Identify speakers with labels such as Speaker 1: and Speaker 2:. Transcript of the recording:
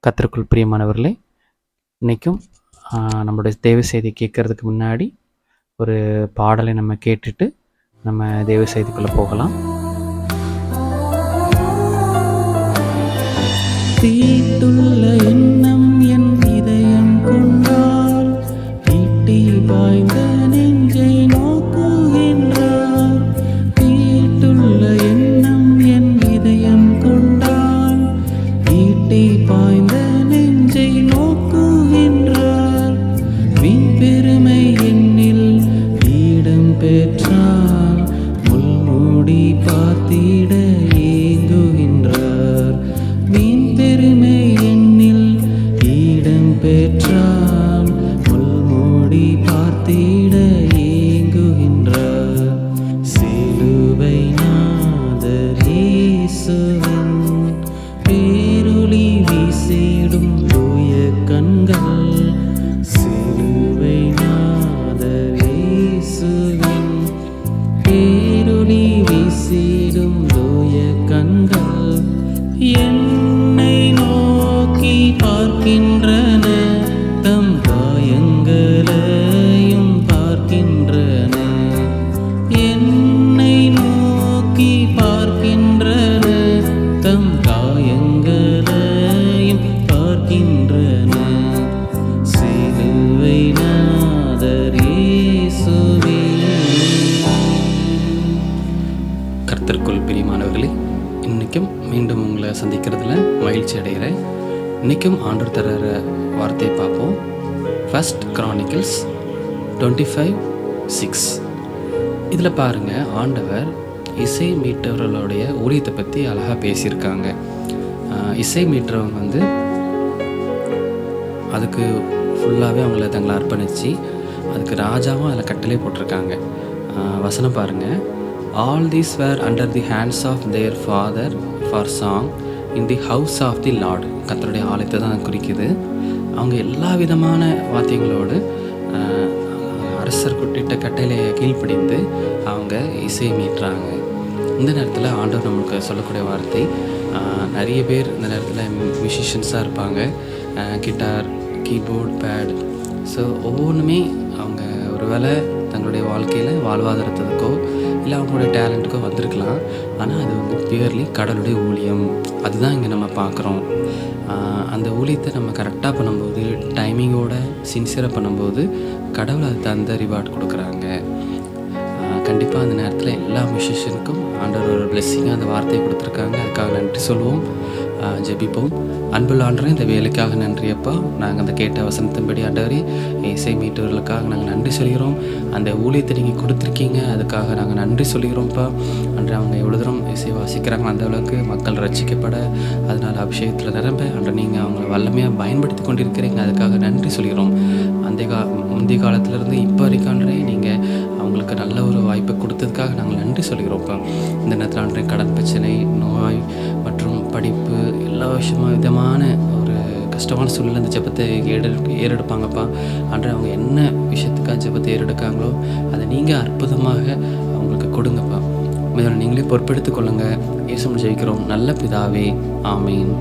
Speaker 1: கர்த்தருக்குள் பிரியமானவர்களே, இன்றைக்கும் நம்மளுடைய தேவ செய்தி கேட்கறதுக்கு முன்னாடி ஒரு பாடலை நம்ம கேட்டுட்டு நம்ம தேவ செய்திக்குள்ளே போகலாம். தீட்டுள்ள எண்ணம் என் இதயம் கொண்டால் ஈட்டி பாய்ந்த நெஞ்சை நோக்குகின்றார். தீட்டுள்ள எண்ணம் என் இதயம் கொண்டால் ஈட்டி பாய்ந்த நெஞ்சை நோக்குகின்றார். வீண் பெருமை என்னில் இடம் பெற்றால் முள்மூடி பார்த்திட ஏங்குகின்றார். வீண் பெருமை என்னில் இடம் பெற்றால் முள்மூடி பார்த்திட ஏங்குகின்றார். சிலுவை நாதர் இயேசுவின் பேரொளி வீசிடும் தூய கண்கள். சிலுவை நாதர் இயேசுவின் பேரொளி வீசிடும் தூய கண்கள் என்னை நோக்கி பார்க்கின்றன, தம் காயங்களையும் பார்க்கின்றன. என்னை நோக்கி பார்க்கின்றன, தம் காயங்களையும் பார்க்கின்றன. சிலுவை நாதர் இயேசுவே. கர்த்தருக்குள் பிரியமானவர்களே, இன்றைக்கும் மீண்டும் உங்களை சந்திக்கிறதுல மகிழ்ச்சி அடைகிறேன். இன்றைக்கும் ஆண்டவர் தர வார்த்தையை பார்ப்போம். 1 Chronicles 25:6. இதில் பாருங்கள், ஆண்டவர் இசை மீட்டவர்களுடைய ஊழியத்தை பற்றி அழகாக பேசியிருக்காங்க. இசை மீட்டவங்க அதுக்கு ஃபுல்லாகவே அவங்கள தங்களை அர்ப்பணித்து அதுக்கு ராஜாவும் அதில் கட்டளை போட்டிருக்காங்க. வசனம் பாருங்கள். All these were under the hands of their father for song in the house of the Lord. கர்த்தருடைய ஆலயத்தை தான் குறிக்குது. அவங்க எல்லா விதமான வாத்தியங்களோடு அரசர் குட்டிட்ட கட்டளையை கீழ்ப்படிந்து அவங்க இசை மீட்டுறாங்க. இந்த நேரத்தில் ஆண்டவர் நம்மளுக்கு சொல்லக்கூடிய வார்த்தை, நிறைய பேர் இந்த நேரத்தில் மியூசிஷியன்ஸாக இருப்பாங்க. கிட்டார், கீபோர்ட், பேட், ஸோ ஒவ்வொன்றுமே அவங்க ஒரு வேளை தங்களுடைய வாழ்க்கையில் வாழ்வாதாரத்துக்கோ இல்லை அவங்களுடைய டேலண்ட்டுக்கோ வந்திருக்கலாம். ஆனால் அது பியூர்லி கடவுளுடைய ஊழியம். அதுதான் இங்கே நம்ம பார்க்குறோம். அந்த ஊழியத்தை நம்ம கரெக்டாக பண்ணும்போது, டைமிங்கோட சின்சியராக பண்ணும்போது கடவுள் அது தகுந்த ரிவார்ட் கொடுக்குறாங்க. கண்டிப்பாக அந்த நேரத்தில் எல்லா மியூசிஷியனுக்கும் ஆண்டவர் ஒரு பிளெஸ்ஸிங்காக அந்த வார்த்தையை கொடுத்துருக்காங்க. அதுக்காக நன்றி சொல்லுவோம், ஜெபிப்போம். அன்புள்ள ஆண்டவரே, இந்த வேலைக்காக நன்றியப்பா. நாங்கள் அந்த கேட்ட வசனத்தின்படி ஆண்டவரே, இசை மீட்டவர்களுக்காக நாங்கள் நன்றி சொல்கிறோம். அந்த ஊழியத்தை நீங்கள் கொடுத்துருக்கீங்க, அதுக்காக நாங்கள் நன்றி சொல்கிறோம்ப்பா. அன்று அவங்க எவ்வளோ தூரம் இசை வாசிக்கிறாங்க, அந்த அளவுக்கு மக்கள் ரட்சிக்கப்பட, அதனால் அபிஷேகத்தில் நிரம்ப அன்று நீங்கள் அவங்கள வல்லமையாக பயன்படுத்தி கொண்டிருக்கிறீங்க. அதுக்காக நன்றி சொல்கிறோம். முந்தைய காலத்திலேருந்து இப்போ வரைக்கும் ஆண்டவரே, நீங்கள் அவங்களுக்கு நல்ல ஒரு வாய்ப்பை கொடுத்ததுக்காக நாங்கள் நன்றி சொல்கிறோம்ப்பா. இந்த நேரத்தில் ஆண்டவரே, கடன் பிரச்சனை, நோய் மற்றும் படிப்பு, எல்லா விதமான ஒரு கஷ்டமான சூழ்நிலை அந்த ஜெபத்தை ஏறெடுப்பாங்கப்பா. ஆண்டவரே, அவங்க என்ன விஷயத்துக்காக ஜெபத்தை ஏறெடுக்காங்களோ அதை நீங்கள் அற்புதமாக அவங்களுக்கு கொடுங்கப்பா. முதல்ல நீங்களே பொறுப்பெடுத்து கொள்ளுங்கள். இயேசுவில் ஜெபிக்கிறோம் நல்ல பிதாவே, ஆமீன்.